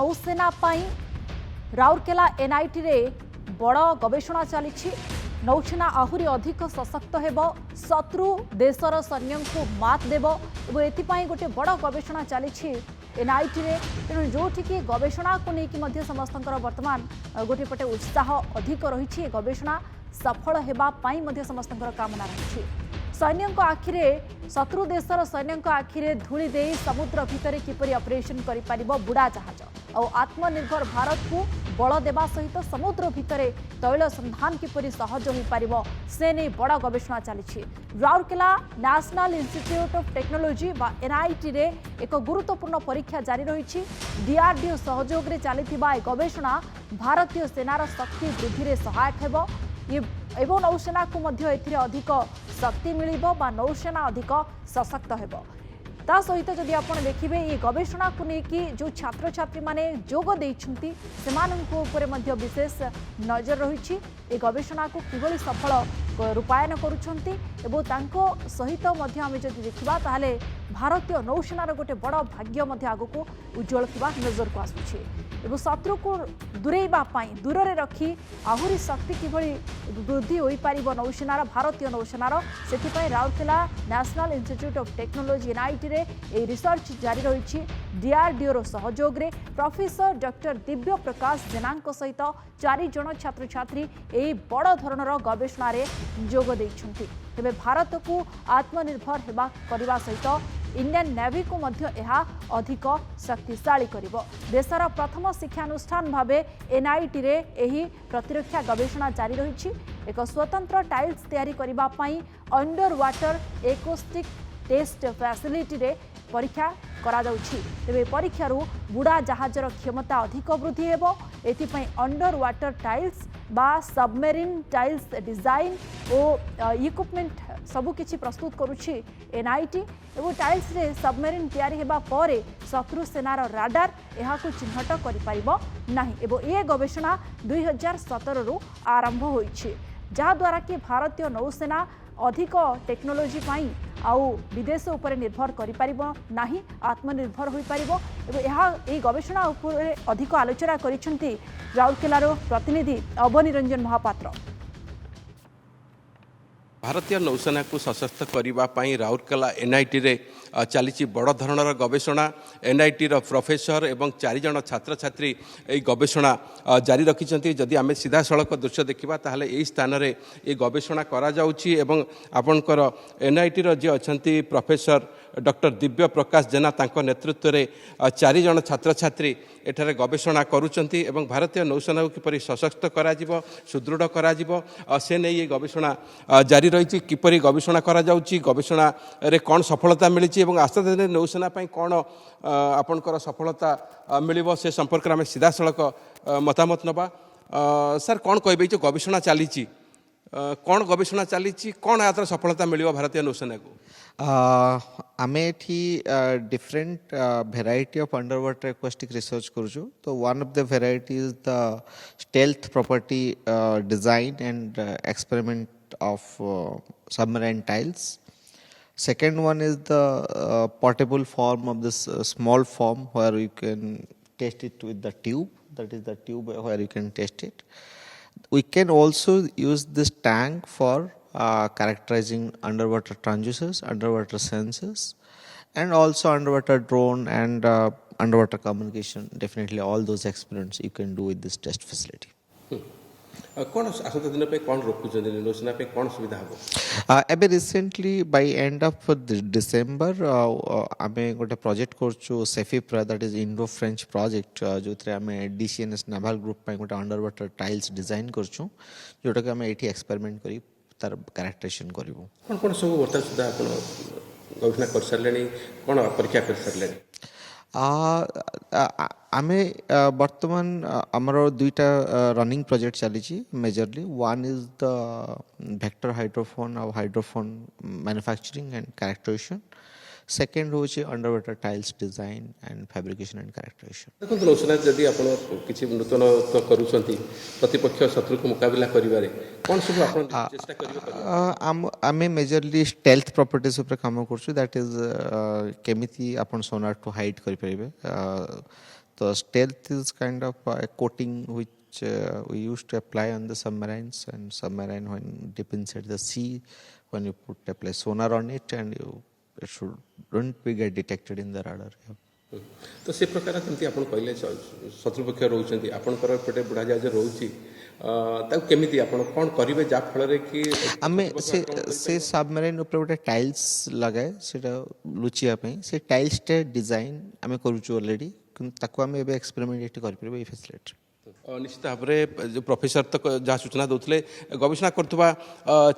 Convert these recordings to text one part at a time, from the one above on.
नौसेना पाई राउरकेला एनआईटी रे बड़ गवेषणा चली नौसेना आहुरी अधिक सशक्त हेब शत्रु देशर सैन्य को मात देव और एपाई गोटे बड़ गवेषणा चली एनआईटी रे तेणु जोठिकी गवेषणा को लेकिन समस्त वर्तमान गोटे पटे उत्साह अधिक रही गवेषणा सफल होगापी समस्त कामना रही सैन्य आखिरे शत्रु देशर सैन्य आखिरे धूली दे समुद्र भितर किपरि ऑपरेशन करि परिबो बुड़ा जहाज और आत्मनिर्भर भारत को बल देवा सहित समुद्र भितर तैल संधान किपरि सहज हो पारिबो से नहीं बड़ गवेषणा चली Rourkela national institute of technology बा एनआईटी रे एक गुरुत्वपूर्ण परीक्षा जारी रही डीआरडीओ सहयोग रे चलिथिबा ए गवेषणा भारतीय सेनार शक्ति वृद्धि रे सहायक हेबो एवं नौसेना को मध्य एथिरे अधिक शक्ति मिलिबो बा नौसेना अधिक सशक्त हेबो ता सहित जदि आपण देखिबे ये गवेषणा को लेकिन जो छात्र छात्री माने जोग देइछंती सेमाननको ऊपर मध्य विशेष नजर रही ए गवेषणा को किभली सफल रूपायन करुछंती एवं तांको सहित मध्य आमे जदि देखिबा ताहले भारतीय नौसेनार गोटे बड़ भाग्य मध्य आगको उज्जवल थिबा नजर को आसुछि एवं शत्रु को दूरेबा दूर रे रखी आहुरी शक्ति किभली वृद्धि होई पारिबो नौसेनार भारतीय नौसेनार सेथिपई Rourkela national institute of technology NIT रे ए रिसर्च जारी रही डीआरडीओ रो सहयोग रे प्रोफेसर डॉक्टर दिव्य प्रकाश जेनांक सहित 4 जण छात्र छात्री ए बड़ धरणर गवेषणा रे जोग दैछंती तेबे भारत को आत्मनिर्भर हेबा करबा सहित इंडियन नेवी को मध्य एहा अधिक शक्तिशाली करिवो देशर प्रथम शिक्षानुष्ठान भावे एनआईटी रे एही प्रतिरक्षा गवेषणा जारी रही एक स्वतंत्र टाइल्स तैयारी करिबा पई under water acoustic test facility रे परीक्षा करा जाउछि तेबे परीक्षा बुड़ा जहाजर क्षमता अधिक वृद्धि हेबो एथिपई अंडर वाटर टाइल्स बा सबमेरीन टाइल्स डिजाइन और इक्विपमेंट सबु किछि प्रस्तुत करुछि एनआईटी एवं टाइल्स रे सबमेरीन तैयारी हेबा परे शत्रु सेनार राडार एहाकु चिन्हट करि पारिबो नाही एवं ए गवेषणा 2017 रु आरंभ होइछि जहा द्वारा कि भारतीय नौसेना अधिक टेक्नोलोजी पाई आउ विदेश उपर निर्भर करि पारिबो नाही आत्मनिर्भर होई पारिबो एवं एहा ए गवेषणा उपर अधिक आलोचना करिसंती राउरकेलारो प्रतिनिधि अवनिरंजन महापात्र भारतीय नौसेना को सशक्त करने राउरकेला एनआईटी रे चली बड़ धरणर गवेषणा एनआईटी रो प्रोफेसर एवं 4 जण छात्र छात्री ए गवेषणा जारी रखिछंती जदि आमे सीधा सड़क दृश्य देखिबा ताहले एई स्थान रे ए गवेषणा करा जाउची एवं आपनकर एनआईटी रो जे अछंती प्रोफेसर डॉक्टर दिव्य प्रकाश जेना तांको नेतृत्व रे 4 जण छात्र छात्री एठारे गवेषणा करूचंती एवं भारतीय नौसेना को किपरि सशक्त करा जिवो सुदृढ़ करा जिवो से नै ए गवेषणा जारी रही किपरि गवेषणा करा जाउची गवेषणा रे कोन सफलता मिलिची एवं आस्था दिन नौसेना पई कोन आपनकर सफलता मिलिबो से संपर्क रे सीधा सड़क मतामत नबा सर कोन कहबे जो गवेषणा चलीची कौन गवेषणा चली कौन यात्रा सफलता मिलिबो भारतीय नौसेना को आमे एठी different variety of under water acoustic research करूछु तो one of the variety is the stealth property design and experiment of submarine tiles. Second one is the portable form of this small form where you can test it with the tube. That is the tube where you can test it. We can also use this tank for characterizing underwater transducers, underwater sensors, and also underwater drone and underwater communication. Definitely all those experiments you can do with this test facility. कौन आसंता दिन पे कौन रोकुछन नौसेना पे कौन सुविधा हो एबे recently by end of December आमे गोटे प्रोजेक्ट करछु CEFIPRA that is Indo French project जोथरे आमे डीसीएनएस नावल ग्रुप पे गोटे अंडर वाटर टाइल्स डिजाइन करछु जोटा के आमे एठी एक्सपेरिमेंट करी तार कैरेक्टराइजेशन करबो कौन सब वर्तमान सुधा आपण गवेषणा कर सरलेनी कौन परीक्षा कर सरलेनी आमे वर्तमान आमर दुईटा रनिंग प्रोजेक्ट चली majorly one is the vector hydrophone manufacturing and characterisation second हूँ under water tiles design and fabrication and characterisation. देखो नौसेना जदि आपण किछि नूतन तो करूछंती प्रतिपक्ष शत्रु को मुकाबला करिबारे कोन सब आपण चेष्टा करियो आमे मेजरली स्टेल्थ प्रॉपर्टीज ऊपर काम करछु दैट इज केमिति आपण सोनार टू हाइड करि परिबे the stealth is kind of a coating which we used to apply on the submarines, and submarine when deep inside the sea, when you apply sonar on it, and it shouldn't be get detected in the radar. Yeah. तो से प्रकार जमी आप कहले शत्रुपक्ष रोचे आपंकर पे बुढ़ा जहाज रोचे केमी आप कौन करेंगे जहाँफल कि आम से सबमरीन उपर गोटे टाइल्स लगाए से लुचियापी से टाइल्स टे डिजाइन आम करुचु ऑलरेडी आम एक्सपेरिमेंट कर फैसिलिटी निश्चित भाव में जो प्रोफेसर तक जहाँ सूचना दौले गवेषणा करुवा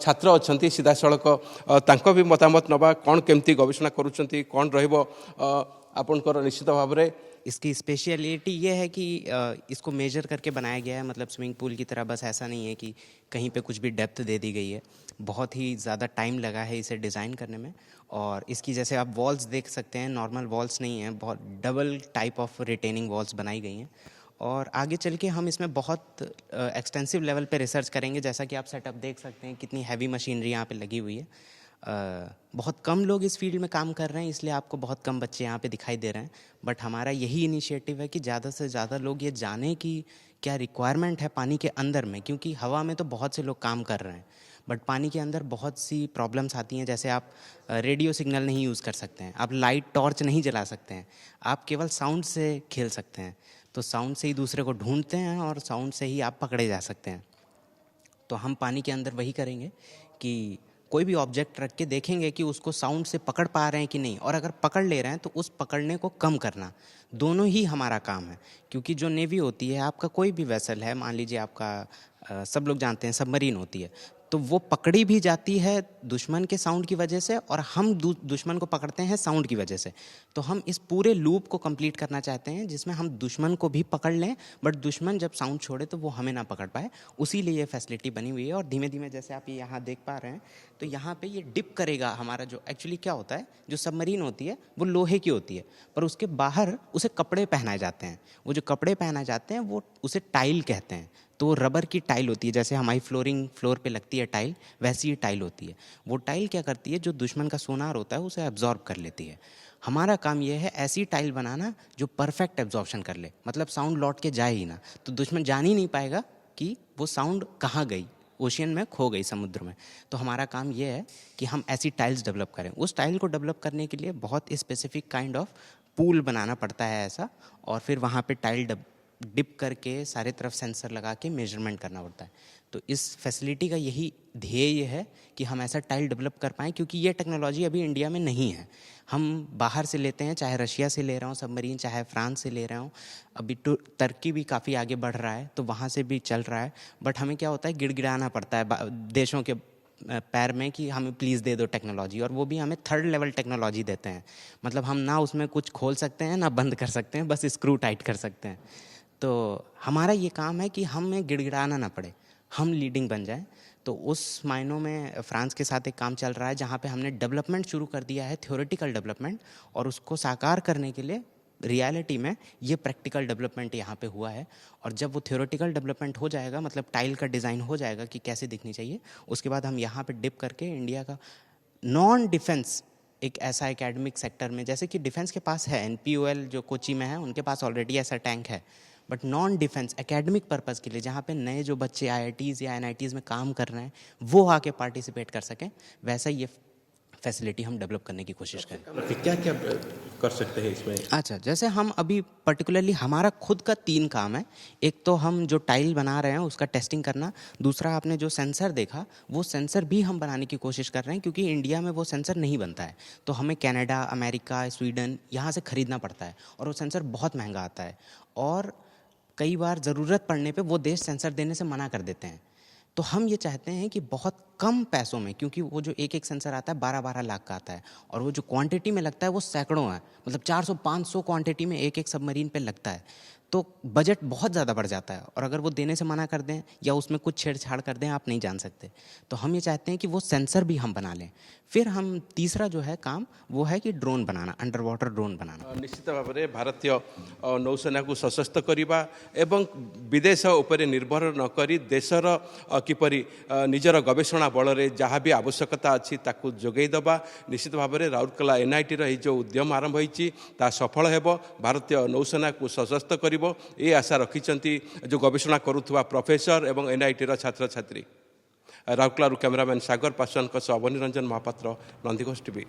छात्र अच्छा सीधा सड़क भी मतामत नवा कौन केमती गवेषणा करुँच कौन रपणकर निश्चित भाव में इसकी स्पेशलिटी ये है कि इसको मेजर करके बनाया गया है, मतलब स्विमिंग पूल की तरह बस ऐसा नहीं है कि कहीं पे कुछ भी डेप्थ दे दी गई है। बहुत ही ज़्यादा टाइम लगा है इसे डिज़ाइन करने में। और इसकी जैसे आप वॉल्स देख सकते हैं, नॉर्मल वॉल्स नहीं हैं, बहुत double type of retaining walls बनाई गई हैं। और आगे चल के हम इसमें बहुत एक्सटेंसिव लेवल पे रिसर्च करेंगे। जैसा कि आप सेटअप देख सकते हैं कितनी हैवी मशीनरी यहाँ पे लगी हुई है। बहुत कम लोग इस फील्ड में काम कर रहे हैं, इसलिए आपको बहुत कम बच्चे यहाँ पे दिखाई दे रहे हैं। बट हमारा यही इनिशिएटिव है कि ज़्यादा से ज़्यादा लोग ये जानें कि क्या रिक्वायरमेंट है पानी के अंदर में, क्योंकि हवा में तो बहुत से लोग काम कर रहे हैं बट पानी के अंदर बहुत सी प्रॉब्लम्स आती हैं। जैसे आप रेडियो सिग्नल नहीं यूज़ कर सकते हैं, आप लाइट टॉर्च नहीं जला सकते हैं, आप केवल साउंड से खेल सकते हैं। तो साउंड से ही दूसरे को ढूंढते हैं और साउंड से ही आप पकड़े जा सकते हैं। तो हम पानी के अंदर वही करेंगे कि कोई भी ऑब्जेक्ट रख के देखेंगे कि उसको साउंड से पकड़ पा रहे हैं कि नहीं, और अगर पकड़ ले रहे हैं तो उस पकड़ने को कम करना, दोनों ही हमारा काम है। क्योंकि जो नेवी होती है, आपका कोई भी वेसल है, मान लीजिए आपका सब लोग जानते हैं सबमरीन होती है, तो वो पकड़ी भी जाती है दुश्मन के साउंड की वजह से और हम दुश्मन को पकड़ते हैं साउंड की वजह से। तो हम इस पूरे लूप को कंप्लीट करना चाहते हैं जिसमें हम दुश्मन को भी पकड़ लें बट दुश्मन जब साउंड छोड़े तो वो हमें ना पकड़ पाए। उसी लिए ये फैसिलिटी बनी हुई है। और धीमे धीमे जैसे आप ये यहाँ देख पा रहे हैं तो यहाँ पे ये डिप करेगा। हमारा जो एक्चुअली क्या होता है, जो सबमरीन होती है वो लोहे की होती है पर उसके बाहर उसे कपड़े पहनाए जाते हैं। वो जो कपड़े पहनाए जाते हैं वो उसे टाइल कहते हैं। तो रबर की टाइल होती है, जैसे हमारी फ्लोर पे लगती है टाइल, वैसी ही टाइल होती है। वो टाइल क्या करती है, जो दुश्मन का सोनार होता है उसे एब्जॉर्ब कर लेती है। हमारा काम यह है ऐसी टाइल बनाना जो परफेक्ट एब्जॉर्प्शन कर ले, मतलब साउंड लौट के जाए ही ना, तो दुश्मन जान ही नहीं पाएगा कि वो साउंड कहाँ गई, ओशियन में खो गई, समुद्र में। तो हमारा काम यह है कि हम ऐसी टाइल्स डेवलप करें। उस टाइल को डेवलप करने के लिए बहुत स्पेसिफिक काइंड ऑफ पूल बनाना पड़ता है ऐसा, और फिर वहाँ पे टाइल डिप करके सारे तरफ सेंसर लगा के मेजरमेंट करना पड़ता है। तो इस फैसिलिटी का यही ध्येय है कि हम ऐसा टाइल डेवलप कर पाएँ, क्योंकि ये टेक्नोलॉजी अभी इंडिया में नहीं है। हम बाहर से लेते हैं, चाहे रशिया से ले रहा हूँ सबमरीन, चाहे फ्रांस से ले रहा हूँ, अभी तुर्की भी काफ़ी आगे बढ़ रहा है तो वहाँ से भी चल रहा है। बट हमें क्या होता है, गिड़गिड़ाना पड़ता है देशों के पैर में कि हमें प्लीज़ दे दो टेक्नोलॉजी, और वो भी हमें थर्ड लेवल टेक्नोलॉजी देते हैं। मतलब हम ना उसमें कुछ खोल सकते हैं ना बंद कर सकते हैं, बस स्क्रू टाइट कर सकते हैं। तो हमारा ये काम है कि हमें गिड़गिड़ाना ना पड़े, हम लीडिंग बन जाएं। तो उस मायनों में फ्रांस के साथ एक काम चल रहा है जहाँ पे हमने डेवलपमेंट शुरू कर दिया है, थ्योरेटिकल डेवलपमेंट, और उसको साकार करने के लिए रियलिटी में ये प्रैक्टिकल डेवलपमेंट यहाँ पे हुआ है। और जब वो थ्योरेटिकल डेवलपमेंट हो जाएगा, मतलब टाइल का डिज़ाइन हो जाएगा कि कैसे दिखनी चाहिए, उसके बाद हम यहाँ पे डिप करके इंडिया का नॉन डिफेंस एक ऐसा एकेडमिक सेक्टर में, जैसे कि डिफेंस के पास है NPOL जो कोची में है, उनके पास ऑलरेडी ऐसा टैंक है, but non defence academic purpose के लिए जहाँ पे नए जो बच्चे IITs या NITs में काम कर रहे हैं वो आके पार्टिसिपेट कर सकें, वैसा ये फैसिलिटी हम डेवलप करने की कोशिश करें। क्या क्या कर सकते हैं इसमें? अच्छा, जैसे हम अभी पर्टिकुलरली हमारा खुद का 3 काम है। एक तो हम जो टाइल बना रहे हैं उसका टेस्टिंग करना, दूसरा आपने जो सेंसर देखा वो सेंसर भी हम बनाने की कोशिश कर रहे हैं, क्योंकि इंडिया में वो सेंसर नहीं बनता है तो हमें कनाडा, अमेरिका, स्वीडन यहाँ से ख़रीदना पड़ता है और वो सेंसर बहुत महंगा आता है, और कई बार ज़रूरत पड़ने पे वो देश सेंसर देने से मना कर देते हैं। तो हम ये चाहते हैं कि बहुत कम पैसों में, क्योंकि वो जो एक सेंसर आता है 12-12 लाख का आता है, और वो जो क्वांटिटी में लगता है वो सैकड़ों है, मतलब 400-500 क्वांटिटी में एक सबमरीन पे लगता है, तो बजट बहुत ज़्यादा बढ़ जाता है। और अगर वो देने से मना कर दें या उसमें कुछ छेड़छाड़ कर दें, आप नहीं जान सकते। तो हम ये चाहते हैं कि वो सेंसर भी हम बना लें। फिर हम तीसरा जो है काम वो है कि ड्रोन बनाना, अंडर वाटर ड्रोन बनाना। निश्चित भाव में भारतीय नौसेना को सशक्त करवा एवं विदेश उपर निर्भर न करी देशर किपरि निजर गवेषणा बल में जहाँ भी आवश्यकता अच्छी ताकू जोगेदबा निश्चित भाव में राउरकेला एनआईटी रो जो उद्यम आरंभ होती सफल हेब भारतीय नौसेना को सशक्त करिवो ए आशा रखिंट जो गवेषणा करुवा प्रोफेसर एवं एनआईटी रो छात्र छात्री। राउरकेला कैमरामैन सागर पासवान अवनी रंजन महापात्र, नंदीघोष टीवी।